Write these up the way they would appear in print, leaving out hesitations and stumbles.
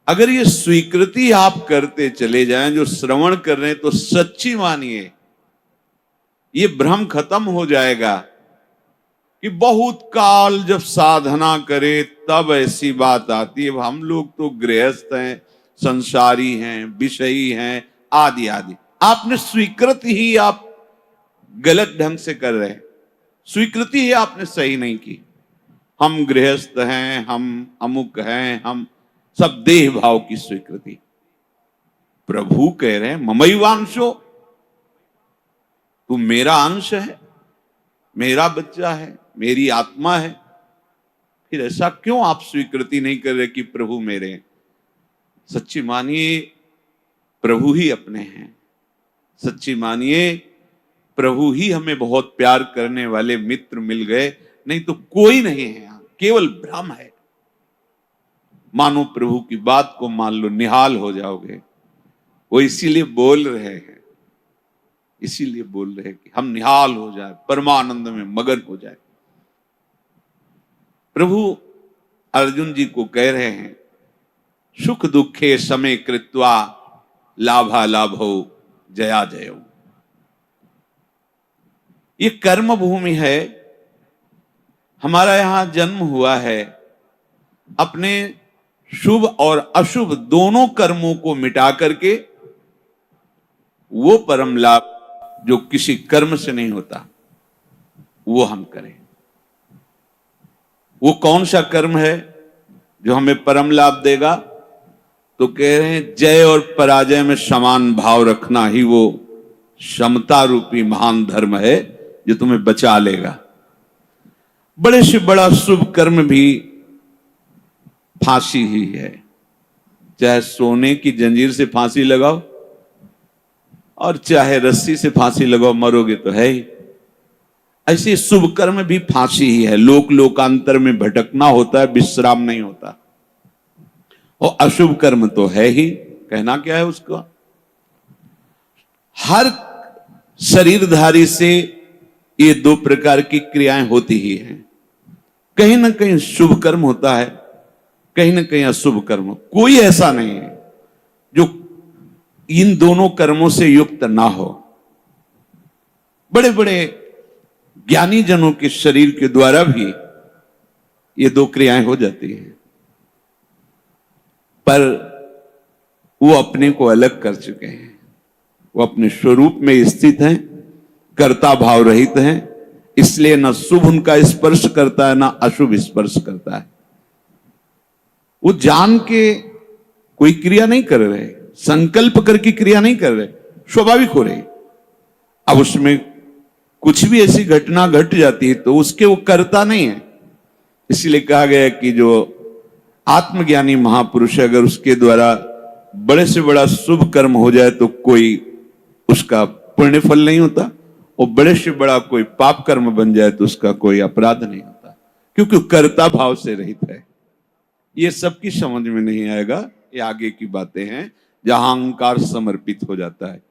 अगर ये स्वीकृति आप करते चले जाएं, जो श्रवण कर रहे हैं तो सच्ची मानिए, ये भ्रम खत्म हो जाएगा कि बहुत काल जब साधना करे तब ऐसी बात आती है। हम लोग तो गृहस्थ हैं, संसारी हैं, विषयी हैं, आदि आदि। आपने स्वीकृति ही आप गलत ढंग से कर रहे हैं, स्वीकृति ही आपने सही नहीं की। हम गृहस्थ हैं, हम अमुक हैं, हम सब देह भाव की स्वीकृति। प्रभु कह रहे हैं ममैवांशो, तू मेरा अंश है, मेरा बच्चा है, मेरी आत्मा है। फिर ऐसा क्यों आप स्वीकृति नहीं कर रहे कि प्रभु मेरे हैं? सच्ची मानिए प्रभु ही अपने हैं, सच्ची मानिए प्रभु ही हमें बहुत प्यार करने वाले मित्र मिल गए, नहीं तो कोई नहीं है यहां, केवल भ्रम है। मानो प्रभु की बात को मान लो, निहाल हो जाओगे। वो इसीलिए बोल रहे हैं, इसीलिए बोल रहे हैं कि हम निहाल हो जाए, परमानंद में मगन हो जाए। प्रभु अर्जुन जी को कह रहे हैं सुख दुखे समय कृत्वा लाभा लाभो जया जयो। ये कर्म भूमि है, हमारा यहां जन्म हुआ है। अपने शुभ और अशुभ दोनों कर्मों को मिटा करके वो परम लाभ जो किसी कर्म से नहीं होता वो हम करें। वो कौन सा कर्म है जो हमें परम लाभ देगा? तो कह रहे हैं जय और पराजय में समान भाव रखना ही वो समता रूपी महान धर्म है जो तुम्हें बचा लेगा। बड़े से बड़ा शुभ कर्म भी फांसी ही है। चाहे सोने की जंजीर से फांसी लगाओ और चाहे रस्सी से फांसी लगाओ, मरोगे तो है ही। ऐसे शुभ कर्म भी फांसी ही है। लोक लोकांतर में भटकना होता है, विश्राम नहीं होता। और अशुभ कर्म तो है ही, कहना क्या है उसका। हर शरीरधारी से ये दो प्रकार की क्रियाएं होती ही हैं। कहीं ना कहीं शुभ कर्म होता है, कहीं ना कहीं अशुभ कर्म। कोई ऐसा नहीं है जो इन दोनों कर्मों से युक्त ना हो। बड़े बड़े ज्ञानी जनों के शरीर के द्वारा भी ये दो क्रियाएं हो जाती हैं, पर वो अपने को अलग कर चुके हैं। वो अपने स्वरूप में स्थित हैं, कर्ता भाव रहित हैं, इसलिए न शुभ उनका स्पर्श करता है, ना अशुभ स्पर्श करता है। वो जान के कोई क्रिया नहीं कर रहे, संकल्प करके क्रिया नहीं कर रहे, स्वाभाविक हो रही। अब उसमें कुछ भी ऐसी घटना घट जाती है तो उसके वो कर्ता नहीं है। इसलिए कहा गया कि जो आत्मज्ञानी महापुरुष है, अगर उसके द्वारा बड़े से बड़ा शुभ कर्म हो जाए तो कोई उसका पुण्य फल नहीं होता, और बड़े से बड़ा कोई पाप कर्म बन जाए तो उसका कोई अपराध नहीं होता, क्योंकि कर्ता भाव से रहित है। ये सबकी समझ में नहीं आएगा, ये आगे की बातें हैं जहां अहंकार समर्पित हो जाता है।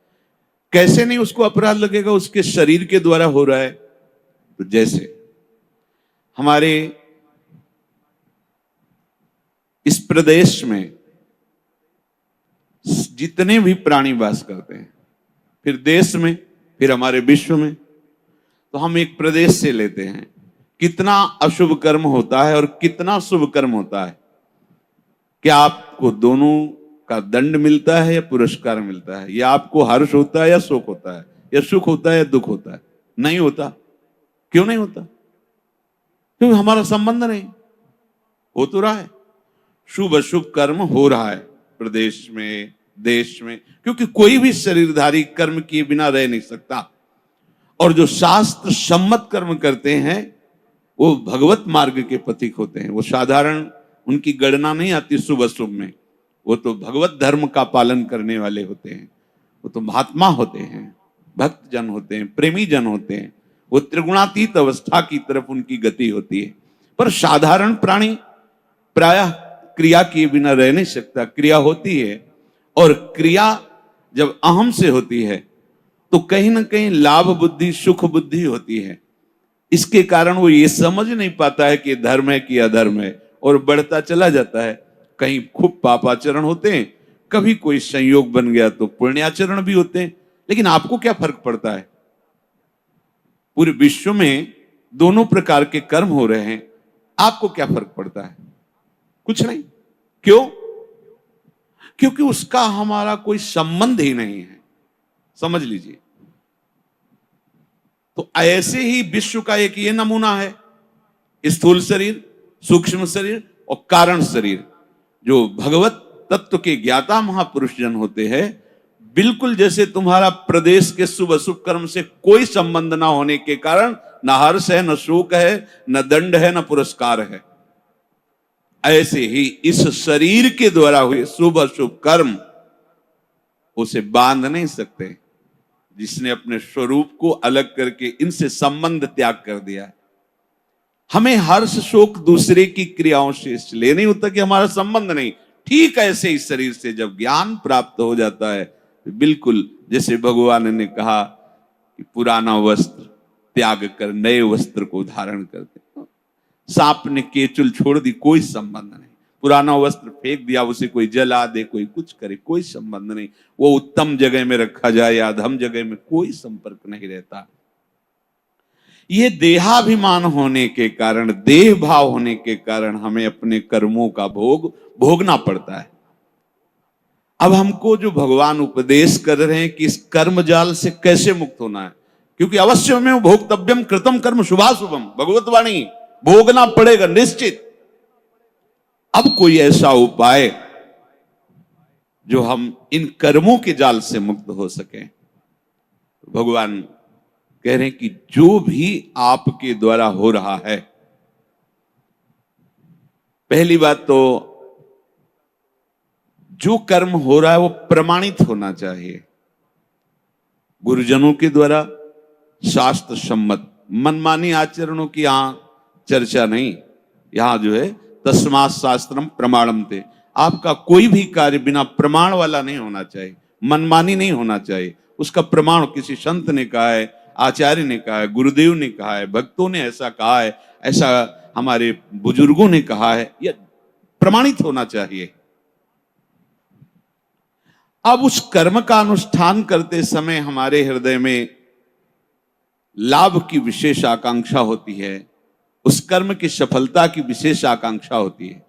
कैसे नहीं उसको अपराध लगेगा? उसके शरीर के द्वारा हो रहा है। तो जैसे हमारे इस प्रदेश में जितने भी प्राणी वास करते हैं, फिर देश में, फिर हमारे विश्व में, तो हम एक प्रदेश से लेते हैं, कितना अशुभ कर्म होता है और कितना शुभ कर्म होता है। क्या आपको दोनों का दंड मिलता है या पुरस्कार मिलता है? या आपको हर्ष होता है या शोक होता है? या सुख होता है या दुख होता है? नहीं होता। क्यों नहीं होता? क्योंकि हमारा संबंध नहीं। हो तो रहा है, शुभ अशुभ कर्म हो रहा है प्रदेश में, देश में, क्योंकि कोई भी शरीरधारी कर्म किए बिना रह नहीं सकता। और जो शास्त्र सम्मत कर्म करते हैं वो भगवत मार्ग के पथिक होते हैं। वो साधारण उनकी गणना नहीं आती शुभ अशुभ में, वो तो भगवत धर्म का पालन करने वाले होते हैं। वो तो महात्मा होते हैं, भक्त जन होते हैं, प्रेमी जन होते हैं। वो त्रिगुणातीत अवस्था की तरफ उनकी गति होती है। पर साधारण प्राणी प्रायः क्रिया किए बिना रह नहीं सकता। क्रिया होती है, और क्रिया जब अहम से होती है तो कहीं ना कहीं लाभ बुद्धि, सुख बुद्धि होती है। इसके कारण वो ये समझ नहीं पाता है कि धर्म है कि अधर्म है, और बढ़ता चला जाता है। कहीं खूब पापाचरण होते हैं, कभी कोई संयोग बन गया तो पुण्याचरण भी होते हैं। लेकिन आपको क्या फर्क पड़ता है? पूरे विश्व में दोनों प्रकार के कर्म हो रहे हैं, आपको क्या फर्क पड़ता है? कुछ नहीं। क्यों? क्योंकि उसका हमारा कोई संबंध ही नहीं है। समझ लीजिए। तो ऐसे ही विश्व का एक ये नमूना है, स्थूल शरीर, सूक्ष्म शरीर और कारण शरीर। जो भगवत तत्व के ज्ञाता महापुरुष जन होते हैं, बिल्कुल जैसे तुम्हारा प्रदेश के शुभ अशुभ कर्म से कोई संबंध ना होने के कारण न हर्ष है, न शोक है, न दंड है, न पुरस्कार है, ऐसे ही इस शरीर के द्वारा हुए शुभ अशुभ कर्म उसे बांध नहीं सकते। जिसने अपने स्वरूप को अलग करके इनसे संबंध त्याग कर दिया है। हमें हर्ष शोक दूसरे की क्रियाओं से इसलिए नहीं होता कि हमारा संबंध नहीं। ठीक ऐसे इस शरीर से जब ज्ञान प्राप्त हो जाता है, बिल्कुल जैसे भगवान ने कहा कि पुराना वस्त्र त्याग कर नए वस्त्र को धारण करते। सांप ने केचुल छोड़ दी, कोई संबंध नहीं। पुराना वस्त्र फेंक दिया, उसे कोई जला दे, कोई कुछ करे, कोई संबंध नहीं। वो उत्तम जगह में रखा जाए या अधम जगह में, कोई संपर्क नहीं रहता। ये देहाभिमान होने के कारण, देह भाव होने के कारण हमें अपने कर्मों का भोगना पड़ता है। अब हमको जो भगवान उपदेश कर रहे हैं कि इस कर्म जाल से कैसे मुक्त होना है, क्योंकि अवश्य में भोक्तव्यम कृतम कर्म शुभाशुभम, भगवत वाणी, भोगना पड़ेगा निश्चित। अब कोई ऐसा उपाय जो हम इन कर्मों के जाल से मुक्त हो सके। भगवान कह रहे हैं कि जो भी आपके द्वारा हो रहा है, पहली बात तो जो कर्म हो रहा है वो प्रमाणित होना चाहिए, गुरुजनों के द्वारा शास्त्र सम्मत। मनमानी आचरणों की यहां चर्चा नहीं। यहां जो है तस्मात् शास्त्रम प्रमाणम ते, आपका कोई भी कार्य बिना प्रमाण वाला नहीं होना चाहिए, मनमानी नहीं होना चाहिए। उसका प्रमाण किसी संत ने कहा है, आचार्य ने कहा है, गुरुदेव ने कहा है, भक्तों ने ऐसा कहा है, ऐसा हमारे बुजुर्गों ने कहा है, यह प्रमाणित होना चाहिए। अब उस कर्म का अनुष्ठान करते समय हमारे हृदय में लाभ की विशेष आकांक्षा होती है, उस कर्म की सफलता की विशेष आकांक्षा होती है।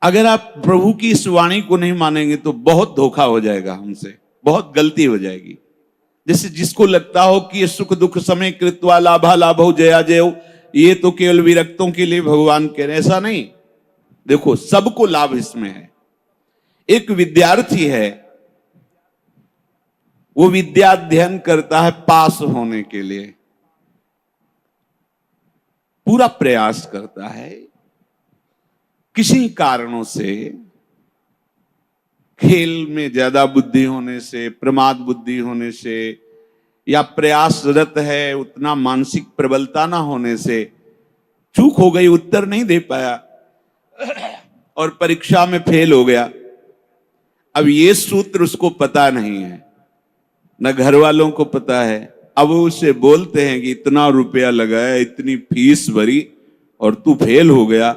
अगर आप प्रभु की इस वाणी को नहीं मानेंगे तो बहुत धोखा हो जाएगा हमसे, बहुत गलती हो जाएगी। जैसे जिसको लगता हो कि ये सुख दुख समय कृत्वा लाभा लाभो जया जयो, ये तो केवल विरक्तों के लिए भगवान कह रहे, ऐसा नहीं। देखो सबको लाभ इसमें है। एक विद्यार्थी है, वो विद्या अध्ययन करता है पास होने के लिए, पूरा प्रयास करता है। किसी कारणों से, खेल में ज्यादा बुद्धि होने से, प्रमाद बुद्धि होने से, या प्रयासरत है उतना मानसिक प्रबलता ना होने से चूक हो गई, उत्तर नहीं दे पाया और परीक्षा में फेल हो गया। अब ये सूत्र उसको पता नहीं है, न घर वालों को पता है। अब उसे बोलते हैं कि इतना रुपया लगाया, इतनी फीस भरी और तू फेल हो गया।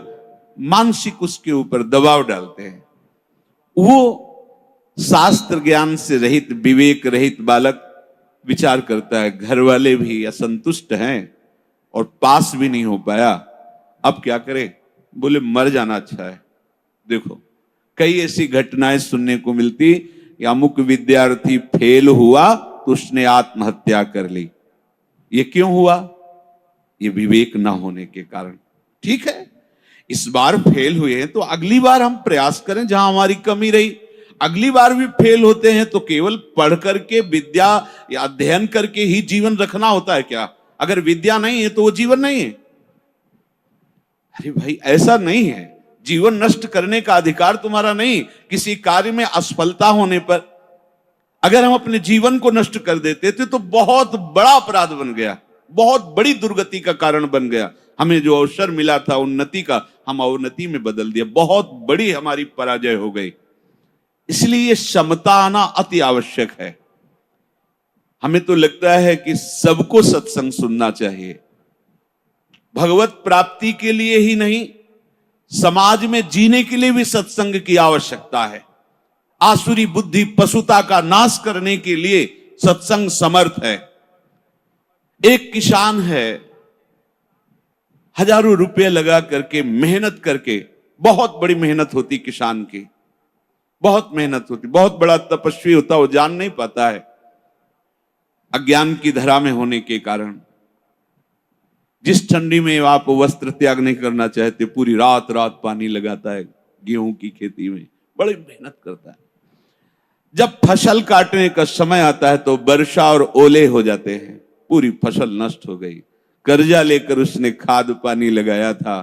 मानसिक उसके ऊपर दबाव डालते हैं। वो शास्त्र ज्ञान से रहित, विवेक रहित बालक विचार करता है, घर वाले भी असंतुष्ट हैं और पास भी नहीं हो पाया, अब क्या करे? बोले मर जाना अच्छा है। देखो कई ऐसी घटनाएं सुनने को मिलती कि अमुक विद्यार्थी फेल हुआ तो उसने आत्महत्या कर ली। ये क्यों हुआ? ये विवेक ना होने के कारण। ठीक है, इस बार फेल हुए हैं तो अगली बार हम प्रयास करें जहां हमारी कमी रही। अगली बार भी फेल होते हैं तो केवल पढ़ करके, विद्या या अध्ययन करके ही जीवन रखना होता है क्या? अगर विद्या नहीं है तो वो जीवन नहीं है। अरे भाई ऐसा नहीं है, जीवन नष्ट करने का अधिकार तुम्हारा नहीं। किसी कार्य में असफलता होने पर अगर हम अपने जीवन को नष्ट कर देते थे तो बहुत बड़ा अपराध बन गया, बहुत बड़ी दुर्गति का कारण बन गया। हमें जो अवसर मिला था उन्नति का, हम अवनति में बदल दिया, बहुत बड़ी हमारी पराजय हो गई। इसलिए ये समता आना अति आवश्यक है। हमें तो लगता है कि सबको सत्संग सुनना चाहिए, भगवत प्राप्ति के लिए ही नहीं, समाज में जीने के लिए भी सत्संग की आवश्यकता है। आसुरी बुद्धि पशुता का नाश करने के लिए सत्संग समर्थ है। एक किसान है, हजारों रुपए लगा करके मेहनत करके, बहुत बड़ी मेहनत होती किसान की, बहुत मेहनत होती, बहुत बड़ा तपस्वी होता, वो जान नहीं पाता है अज्ञान की धरा में होने के कारण। जिस ठंडी में आप वस्त्र त्याग नहीं करना चाहते, पूरी रात रात पानी लगाता है गेहूं की खेती में, बड़ी मेहनत करता है। जब फसल काटने का समय आता है तो वर्षा और ओले हो जाते हैं, पूरी फसल नष्ट हो गई। कर्जा लेकर उसने खाद पानी लगाया था,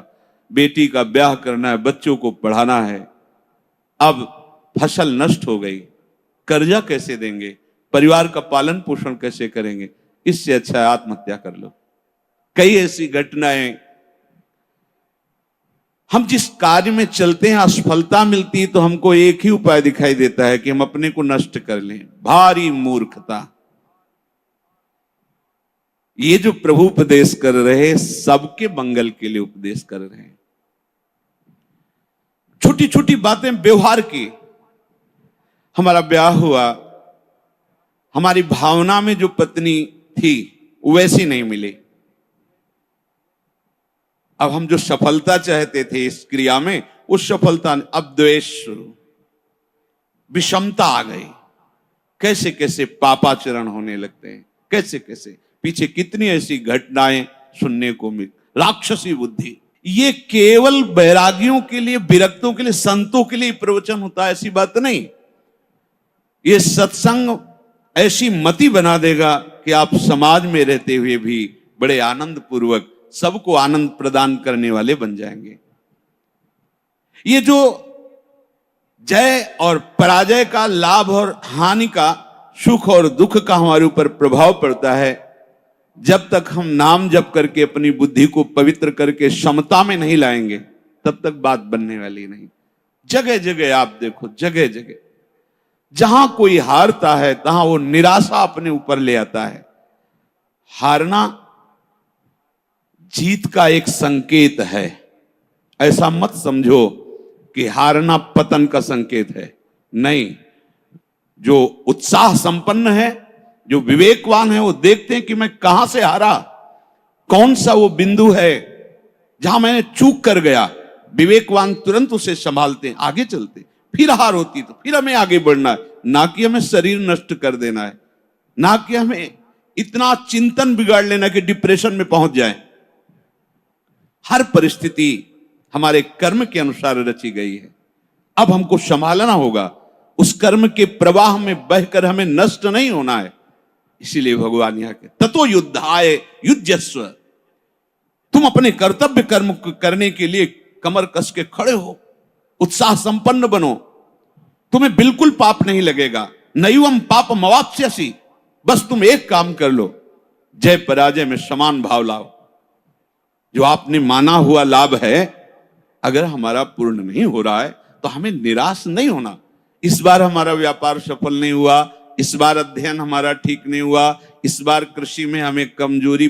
बेटी का ब्याह करना है, बच्चों को पढ़ाना है, अब फसल नष्ट हो गई। कर्जा कैसे देंगे, परिवार का पालन पोषण कैसे करेंगे? इससे अच्छा है आत्महत्या कर लो। कई ऐसी घटनाएं, हम जिस कार्य में चलते हैं असफलता मिलती है तो हमको एक ही उपाय दिखाई देता है कि हम अपने को नष्ट कर लें। भारी मूर्खता। ये जो प्रभु उपदेश कर रहे हैं सबके मंगल के लिए उपदेश कर रहे हैं। छोटी छोटी बातें व्यवहार की। हमारा ब्याह हुआ, हमारी भावना में जो पत्नी थी वैसी नहीं मिली। अब हम जो सफलता चाहते थे इस क्रिया में, उस सफलता ने, अब द्वेष शुरू, विषमता आ गई। कैसे कैसे पापाचरण होने लगते हैं, कैसे कैसे पीछे कितनी ऐसी घटनाएं सुनने को मिल। राक्षसी बुद्धि। ये केवल बैरागियों के लिए, विरक्तों के लिए, संतों के लिए प्रवचन होता है, ऐसी बात नहीं। ये सत्संग ऐसी मति बना देगा कि आप समाज में रहते हुए भी बड़े आनंद पूर्वक सबको आनंद प्रदान करने वाले बन जाएंगे। ये जो जय और पराजय का, लाभ और हानि का, सुख और दुख का हमारे ऊपर प्रभाव पड़ता है, जब तक हम नाम जप करके अपनी बुद्धि को पवित्र करके समता में नहीं लाएंगे तब तक बात बनने वाली नहीं। जगह जगह आप देखो, जगह जगह जहां कोई हारता है तहां वो निराशा अपने ऊपर ले आता है। हारना जीत का एक संकेत है। ऐसा मत समझो कि हारना पतन का संकेत है, नहीं। जो उत्साह संपन्न है, जो विवेकवान है, वो देखते हैं कि मैं कहां से हारा, कौन सा वो बिंदु है जहां मैंने चूक कर गया। विवेकवान तुरंत उसे संभालते हैं, आगे चलते। फिर हार होती तो फिर हमें आगे बढ़ना है, ना कि हमें शरीर नष्ट कर देना है, ना कि हमें इतना चिंतन बिगाड़ लेना कि डिप्रेशन में पहुंच जाए। हर परिस्थिति हमारे कर्म के अनुसार रची गई है। अब हमको संभालना होगा, उस कर्म के प्रवाह में बहकर हमें नष्ट नहीं होना है। इसीलिए भगवान यहां के ततो युद्धाय युज्यस्व। तुम अपने कर्तव्य कर्म करने के लिए कमर कस के खड़े हो, उत्साह संपन्न बनो, तुम्हें बिल्कुल पाप नहीं लगेगा। नैवम पाप मवाप्स्यसि। बस तुम एक काम कर लो, जय पराजय में समान भाव लाओ। जो आपने माना हुआ लाभ है, अगर हमारा पूर्ण नहीं हो रहा है तो हमें निराश नहीं होना। इस बार हमारा व्यापार सफल नहीं हुआ, इस बार अध्ययन हमारा ठीक नहीं हुआ, इस बार कृषि में हमें कमजोरी,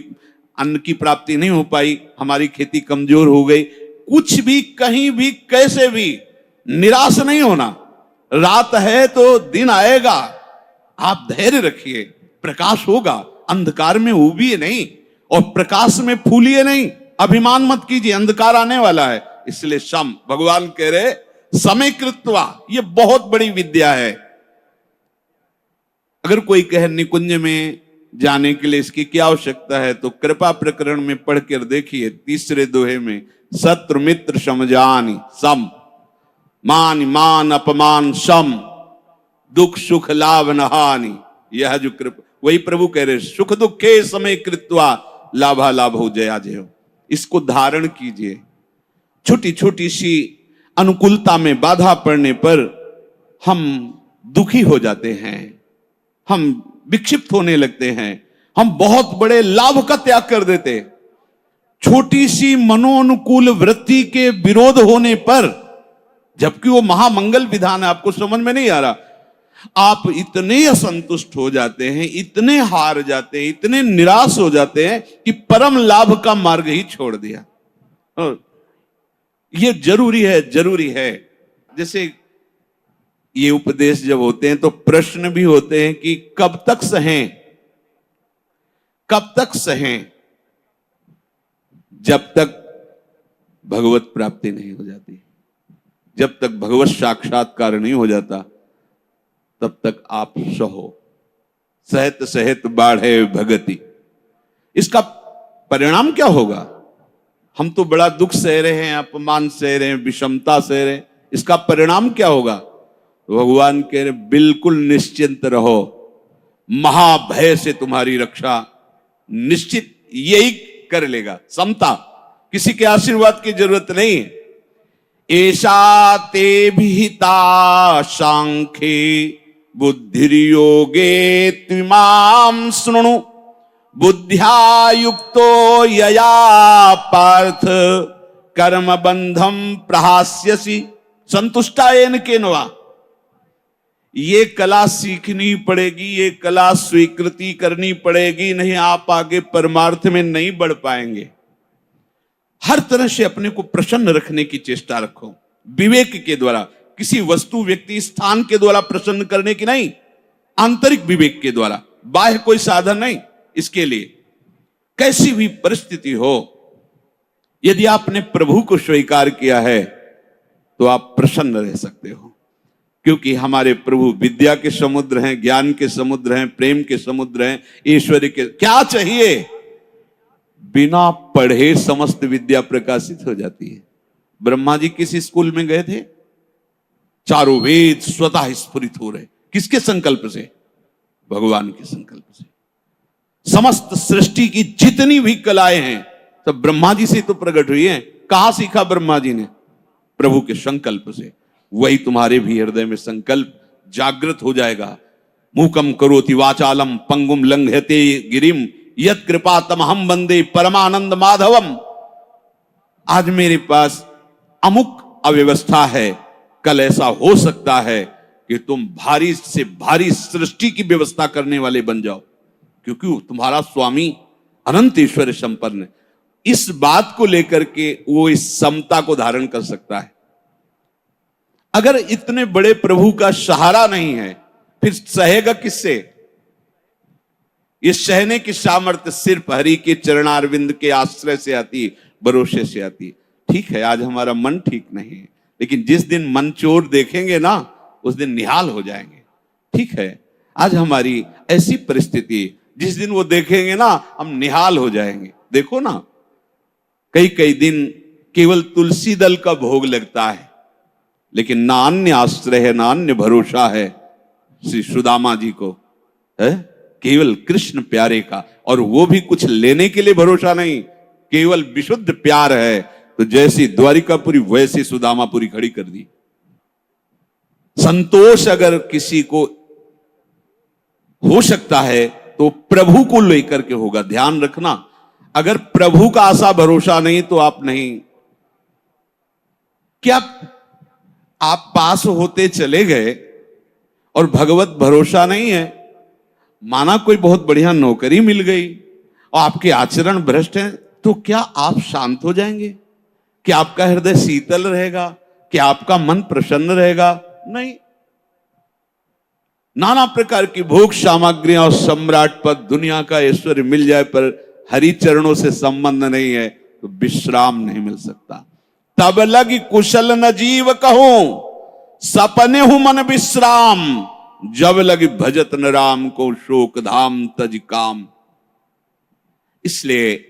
अन्न की प्राप्ति नहीं हो पाई, हमारी खेती कमजोर हो गई। कुछ भी, कहीं भी, कैसे भी निराश नहीं होना। रात है तो दिन आएगा, आप धैर्य रखिए, प्रकाश होगा। अंधकार में उबिए नहीं और प्रकाश में फूलिए नहीं। अभिमान मत कीजिए, अंधकार आने वाला है। इसलिए सम, भगवान कह रहे समय कृत्वा, ये बहुत बड़ी विद्या है। अगर कोई कहे निकुंज में जाने के लिए इसकी क्या आवश्यकता है, तो कृपा प्रकरण में पढ़कर देखिए, तीसरे दोहे में, शत्रु मित्र समझानी सम, मान मान अपमान सम, दुख सुख लाभ न हानि। यह जो कृपा, वही प्रभु कह रहे, सुख दुखे समय कृत्वा लाभा लाभ हो जया जय। इसको धारण कीजिए। छोटी छोटी सी अनुकूलता में बाधा पड़ने पर हम दुखी हो जाते हैं, हम विक्षिप्त होने लगते हैं, हम बहुत बड़े लाभ का त्याग कर देते। छोटी सी मनोनुकूल वृत्ति के विरोध होने पर, जबकि वो महामंगल विधान है, आपको समझ में नहीं आ रहा, आप इतने असंतुष्ट हो जाते हैं, इतने हार जाते हैं, इतने निराश हो जाते हैं कि परम लाभ का मार्ग ही छोड़ दिया। ये जरूरी है, जरूरी है। जैसे ये उपदेश जब होते हैं तो प्रश्न भी होते हैं कि कब तक सहें, कब तक सहें? जब तक भगवत प्राप्ति नहीं हो जाती, जब तक भगवत साक्षात्कार नहीं हो जाता, तब तक आप सहो। सहत सहत बाढ़े भगति। इसका परिणाम क्या होगा? हम तो बड़ा दुख सह रहे हैं, अपमान सह रहे हैं, विषमता सह रहे हैं, इसका परिणाम क्या होगा? भगवान कह रहे बिल्कुल निश्चिंत रहो, महाभय से तुम्हारी रक्षा निश्चित यही कर लेगा। समता, किसी के आशीर्वाद की जरूरत नहीं है। ऐसा ते विहिता सांख्ये बुद्धिर्योगे त्विमां शृणु बुद्ध्या युक्तो यया पार्थ कर्म बंधम प्रहास्यसि संतुष्टायेन केनवा। ये कला सीखनी पड़ेगी, ये कला स्वीकृति करनी पड़ेगी, नहीं आप आगे परमार्थ में नहीं बढ़ पाएंगे। हर तरह से अपने को प्रसन्न रखने की चेष्टा रखो, विवेक के द्वारा, किसी वस्तु व्यक्ति स्थान के द्वारा प्रसन्न करने की नहीं, आंतरिक विवेक के द्वारा, बाह्य कोई साधन नहीं। इसके लिए कैसी भी परिस्थिति हो, यदि आपने प्रभु को स्वीकार किया है तो आप प्रसन्न रह सकते हो, क्योंकि हमारे प्रभु विद्या के समुद्र हैं, ज्ञान के समुद्र हैं, प्रेम के समुद्र हैं, ऐश्वर्य के। क्या चाहिए? बिना पढ़े समस्त विद्या प्रकाशित हो जाती है। ब्रह्मा जी किस स्कूल में गए थे? चारों वेद स्वतः स्फुरित हो रहे। किसके संकल्प से? भगवान के संकल्प से। समस्त सृष्टि की जितनी भी कलाएं हैं सब ब्रह्मा जी से तो प्रकट हुई हैं। कहां सीखा ब्रह्मा जी ने? प्रभु के संकल्प से। वही तुम्हारे भी हृदय में संकल्प जागृत हो जाएगा। मूकम करोति वाचालम पंगुम लंघयते गिरिम यत् कृपा तमहम वंदे परमानंद माधवम। आज मेरे पास अमुक अव्यवस्था है, कल ऐसा हो सकता है कि तुम भारी से भारी सृष्टि की व्यवस्था करने वाले बन जाओ, क्योंकि तुम्हारा स्वामी अनंत ऐश्वर्य संपन्न है। इस बात को लेकर के वो इस समता को धारण कर सकता है। अगर इतने बड़े प्रभु का सहारा नहीं है, फिर सहेगा किससे? ये सहने की सामर्थ्य सिर्फ हरि के चरणारविंद के आश्रय से आती है, भरोसे से आती है। ठीक है, आज हमारा मन ठीक नहीं है, लेकिन जिस दिन मन चोर देखेंगे ना, उस दिन निहाल हो जाएंगे। ठीक है, आज हमारी ऐसी परिस्थिति, जिस दिन वो देखेंगे ना, हम निहाल हो जाएंगे। देखो ना, कई कई दिन केवल तुलसी दल का भोग लगता है, लेकिन ना अन्य आश्रय है, ना अन्य भरोसा है श्री सुदामा जी को, है केवल कृष्ण प्यारे का। और वो भी कुछ लेने के लिए भरोसा नहीं, केवल विशुद्ध प्यार है। तो जैसी द्वारिकापुरी वैसी सुदामापुरी खड़ी कर दी। संतोष अगर किसी को हो सकता है तो प्रभु को लेकर के होगा। ध्यान रखना, अगर प्रभु का आशा भरोसा नहीं तो आप नहीं। क्या आप पास होते चले गए और भगवत भरोसा नहीं है? माना कोई बहुत बढ़िया नौकरी मिल गई और आपके आचरण भ्रष्ट हैं, तो क्या आप शांत हो जाएंगे? क्या आपका हृदय शीतल रहेगा? क्या आपका मन प्रसन्न रहेगा? नहीं। नाना प्रकार की भोग सामग्रियां और सम्राट पद, दुनिया का ऐश्वर्य मिल जाए, पर हरि चरणों से संबंध नहीं है तो विश्राम नहीं मिल सकता। तब लगी कुशल न जीव कहूं, सपने हूं मन विश्राम, जब लगी भजत न राम को, शोक धाम तज काम। इसलिए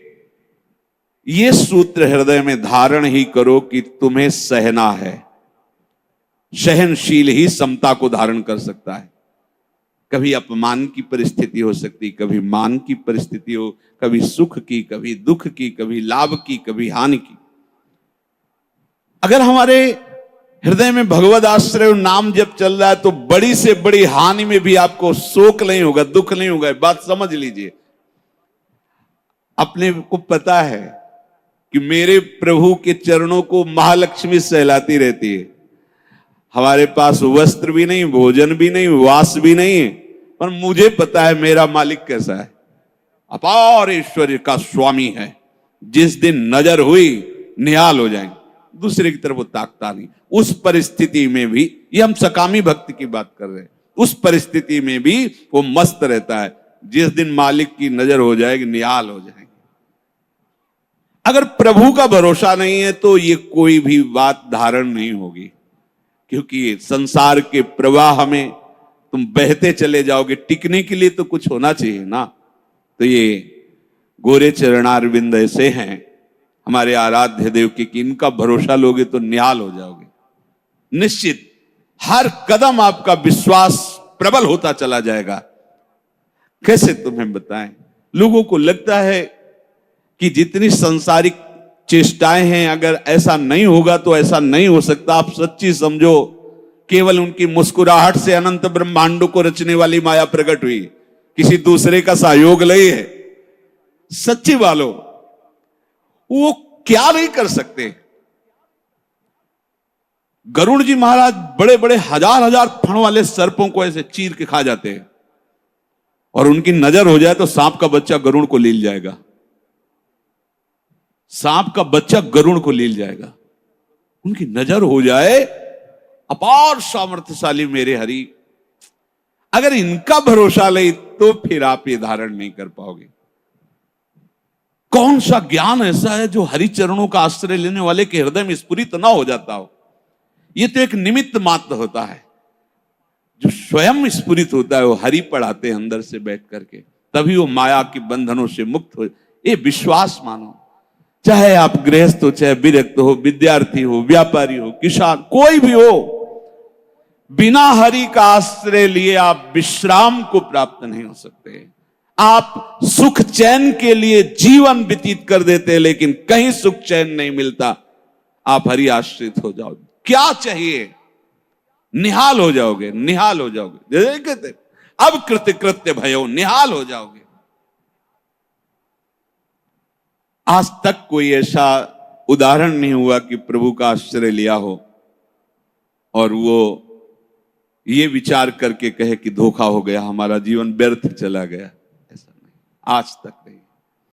ये सूत्र हृदय में धारण ही करो कि तुम्हें सहना है। सहनशील ही समता को धारण कर सकता है। कभी अपमान की परिस्थिति हो सकती, कभी मान की परिस्थिति हो, कभी सुख की, कभी दुख की, कभी लाभ की, कभी हानि की। अगर हमारे हृदय में भगवद आश्रय नाम जब चल रहा है तो बड़ी से बड़ी हानि में भी आपको शोक नहीं होगा, दुख नहीं होगा। बात समझ लीजिए। अपने को पता है कि मेरे प्रभु के चरणों को महालक्ष्मी सहलाती रहती है। हमारे पास वस्त्र भी नहीं, भोजन भी नहीं, वास भी नहीं है, पर मुझे पता है मेरा मालिक कैसा है। अपार ऐश्वर्य का स्वामी है। जिस दिन नजर हुई निहाल हो जाएंगे। दूसरे की तरफ वो ताकता नहीं। उस परिस्थिति में भी, ये हम सकामी भक्ति की बात कर रहे हैं, उस परिस्थिति में भी वो मस्त रहता है। जिस दिन मालिक की नजर हो जाएगी, निहाल हो जाएगी। अगर प्रभु का भरोसा नहीं है तो ये कोई भी बात धारण नहीं होगी, क्योंकि संसार के प्रवाह में तुम बहते चले जाओगे। टिकने के लिए तो कुछ होना चाहिए ना। तो ये गोरे चरणारविंद ऐसे हैं हमारे आराध्य देव के, कि इनका भरोसा लोगे तो निहाल हो जाओगे। निश्चित हर कदम आपका विश्वास प्रबल होता चला जाएगा। कैसे तुम्हें बताएं, लोगों को लगता है कि जितनी सांसारिक चेष्टाएं हैं, अगर ऐसा नहीं होगा तो ऐसा नहीं हो सकता। आप सच्ची समझो, केवल उनकी मुस्कुराहट से अनंत ब्रह्मांडों को रचने वाली माया प्रकट हुई, किसी दूसरे का सहयोग नहीं है। सच्ची वालों, वो क्या नहीं कर सकते। गरुड़ जी महाराज बड़े बड़े हजार हजार फण वाले सर्पों को ऐसे चीर के खा जाते हैं, और उनकी नजर हो जाए तो सांप का बच्चा गरुड़ को लील जाएगा। सांप का बच्चा गरुड़ को लील जाएगा, उनकी नजर हो जाए। अपार सामर्थ्यशाली मेरे हरि, अगर इनका भरोसा नहीं तो फिर आप ये धारण नहीं कर पाओगे। कौन सा ज्ञान ऐसा है जो हरि चरणों का आश्रय लेने वाले के हृदय में स्फुरित ना हो जाता हो। ये तो एक निमित्त मात्र होता है, जो स्वयं स्फुरित होता है वो हरि पढ़ाते हैं अंदर से बैठ करके, तभी वो माया के बंधनों से मुक्त हो। ये विश्वास मानो, चाहे आप गृहस्थ हो, चाहे विरक्त हो, विद्यार्थी हो, व्यापारी हो, किसान, कोई भी हो, बिना हरि का आश्रय लिए आप विश्राम को प्राप्त नहीं हो सकते। आप सुख चैन के लिए जीवन व्यतीत कर देते हैं, लेकिन कहीं सुख चैन नहीं मिलता। आप हरि आश्रित हो जाओ, क्या चाहिए, निहाल हो जाओगे, निहाल हो जाओगे। जैसे कहते अब कृत्य कृत्य भयो, निहाल हो जाओगे। आज तक कोई ऐसा उदाहरण नहीं हुआ कि प्रभु का आश्रय लिया हो और वो ये विचार करके कहे कि धोखा हो गया, हमारा जीवन व्यर्थ चला गया। ऐसा नहीं, आज तक नहीं।